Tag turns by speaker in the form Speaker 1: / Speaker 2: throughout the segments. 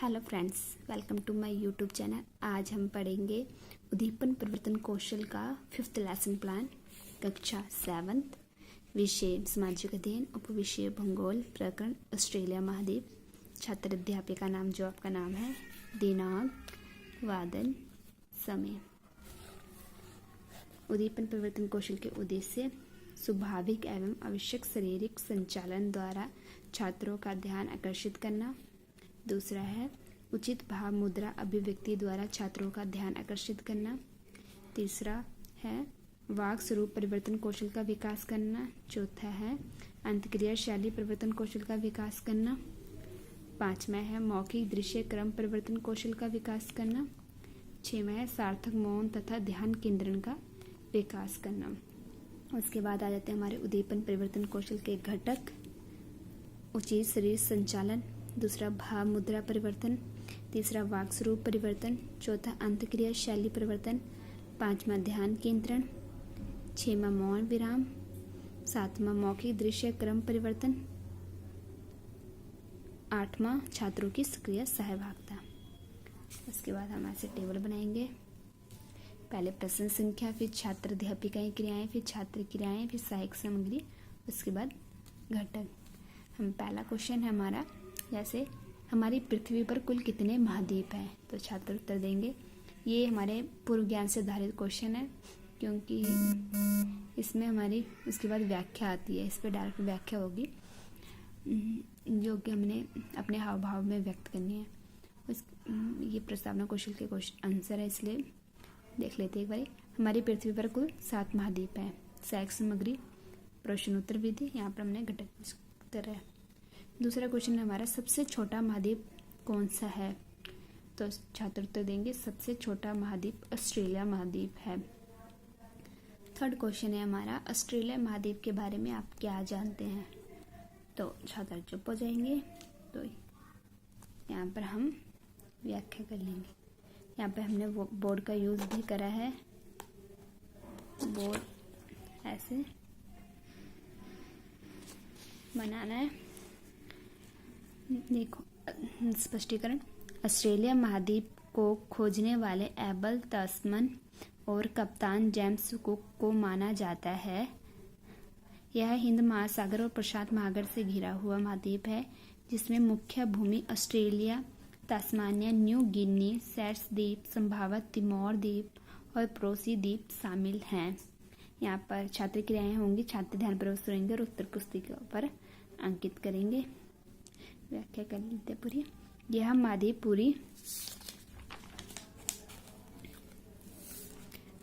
Speaker 1: Hello friends, welcome to my YouTube channel. आज हम पढ़ेंगे उद्दीपन परिवर्तन कौशल का 5th लेसन प्लान, कक्षा 7th, विषय सामाजिक अध्ययन, उपविषय भूगोल, प्रकरण ऑस्ट्रेलिया महाद्वीप। छात्र अध्यापिका नाम जो आपका नाम है, दिनांक, वादन, समय। उद्दीपन परिवर्तन कौशल के उद्देश्य स्वाभाविक एवं आवश्यक शारीरिक संचालन द्वारा छात्रों का ध्यान आकर्षित करना। दूसरा है उचित भाव मुद्रा अभिव्यक्ति द्वारा छात्रों का ध्यान आकर्षित करना। तीसरा है वाक् स्वरूप परिवर्तन कौशल का विकास करना। चौथा है अंतःक्रिया शैली परिवर्तन कौशल का विकास करना। पांचवा है मौखिक दृश्य क्रम परिवर्तन कौशल का विकास करना। छठवां है सार्थक मौन तथा ध्यान केंद्रण का विकास करना। उसके बाद आ जाते हैं हमारे उद्दीपन परिवर्तन कौशल के घटक। उचित शरीर संचालन, दूसरा भाव मुद्रा परिवर्तन, तीसरा वाक् स्वरूप परिवर्तन, चौथा अंतःक्रिया शैली परिवर्तन, पांचवा ध्यान केंद्रण, छठवां मौन विराम, सातवां मौखिक दृश्य क्रम परिवर्तन, आठवां छात्रों की सक्रिय सहभागिता। उसके बाद हम ऐसे टेबल बनाएंगे। पहले प्रश्न संख्या, फिर छात्र अध्यापिकाएं क्रियाएं, फिर छात्र क्रियाएं, फिर सहायक सामग्री, उसके बाद घटक। हम पहला क्वेश्चन है हमारा, जैसे हमारी पृथ्वी पर कुल कितने महाद्वीप हैं, तो छात्र उत्तर देंगे। ये हमारे पूर्व ज्ञान से आधारित क्वेश्चन है, क्योंकि इसमें हमारी उसके बाद व्याख्या आती है। इस पर डायरेक्ट व्याख्या होगी जो कि हमने अपने हाव भाव में व्यक्त करनी है। ये प्रस्तावना कौशल के आंसर है, इसलिए देख लेते हैं एक बार। हमारी पृथ्वी पर कुल 7 महाद्वीप हैं। सहायक सामग्री, प्रश्नोत्तर विधि, यहाँ पर हमने घटक उत्तर है। दूसरा क्वेश्चन है हमारा, सबसे छोटा महाद्वीप कौन सा है, तो छात्र उत्तर देंगे सबसे छोटा महाद्वीप ऑस्ट्रेलिया महाद्वीप है। थर्ड क्वेश्चन है हमारा, ऑस्ट्रेलिया महाद्वीप के बारे में आप क्या जानते हैं, तो छात्र चुप हो जाएंगे। तो यहाँ पर हम व्याख्या कर लेंगे। यहाँ पे हमने वो बोर्ड का यूज भी करा है। बोर्ड ऐसे बनाना है। देखो स्पष्टीकरण, ऑस्ट्रेलिया महाद्वीप को खोजने वाले एबल तस्मन और कप्तान जेम्स कुक को माना जाता है। यह हिंद महासागर और प्रशांत महासागर से घिरा हुआ महाद्वीप है, जिसमें मुख्य भूमि ऑस्ट्रेलिया, तस्मानिया, न्यू गिनी, सेट्स द्वीप, संभवतः तिमोर द्वीप और प्रोसी द्वीप शामिल हैं। यहाँ पर छात्र क्रियाएं होंगी, छात्र ध्यानपूर्वक सुनेंगे और उत्तर पुस्तिका पर अंकित करेंगे। व्याख्या कर लेते पूरी। यह महाद्वीप पूरी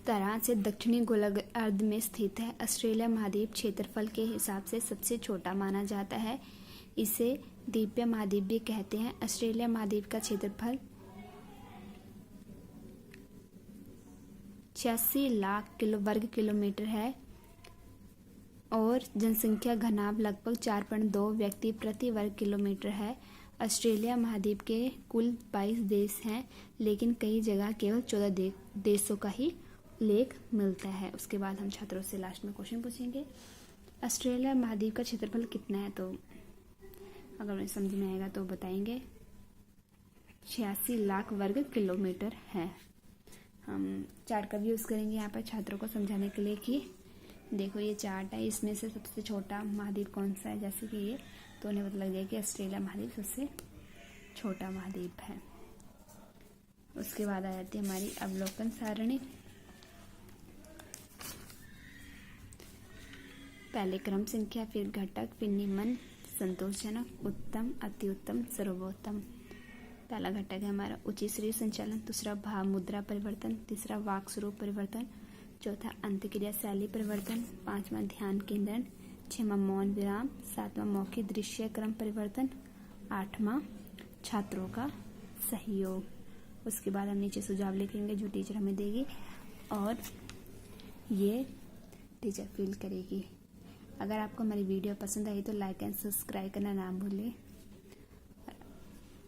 Speaker 1: तरह से दक्षिणी गोलार्ध में स्थित है। ऑस्ट्रेलिया महाद्वीप क्षेत्रफल के हिसाब से सबसे छोटा माना जाता है। इसे द्वीपीय महाद्वीप भी कहते हैं। ऑस्ट्रेलिया महाद्वीप का क्षेत्रफल 86 लाख वर्ग किलोमीटर है और जनसंख्या घनत्व लगभग 4.2 व्यक्ति प्रति वर्ग किलोमीटर है। ऑस्ट्रेलिया महाद्वीप के कुल 22 देश हैं, लेकिन कई जगह केवल 14 देशों का ही उल्लेख मिलता है। उसके बाद हम छात्रों से लास्ट में क्वेश्चन पूछेंगे, ऑस्ट्रेलिया महाद्वीप का क्षेत्रफल कितना है, तो अगर उन्हें समझ में आएगा तो बताएंगे। 86 लाख वर्ग किलोमीटर है। हम चार्ट का भी यूज करेंगे यहाँ पर छात्रों को समझाने के लिए कि देखो ये चार्ट है, इसमें से सबसे छोटा महाद्वीप कौन सा है, जैसे कि ये, तो उन्हें पता लग जाए कि ऑस्ट्रेलिया महाद्वीप सबसे छोटा महाद्वीप है। उसके बाद आ जाती है हमारी अवलोकन सारणी। पहले क्रम संख्या, फिर घटक, फिर निम्न, संतोषजनक, उत्तम, अति उत्तम, सर्वोत्तम। पहला घटक है हमारा उचित शरीर संचालन, दूसरा भाव मुद्रा परिवर्तन, तीसरा वाक् स्वरूप परिवर्तन, चौथा अंतःक्रिया शैली परिवर्तन, पांचवा ध्यान केंद्रण, छठवां मौन विराम, सातवां मौखिक दृश्य क्रम परिवर्तन, आठवां छात्रों का सहयोग। उसके बाद हम नीचे सुझाव लिखेंगे जो टीचर हमें देगी और ये टीचर फिल करेगी। अगर आपको हमारी वीडियो पसंद आई तो लाइक एंड सब्सक्राइब करना ना भूलें।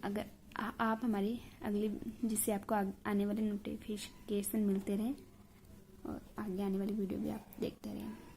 Speaker 1: अगर आप हमारी अगली, जिससे आपको आने वाले नोटिफिकेशन मिलते रहें और आगे आने वाली वीडियो भी आप देखते रहें।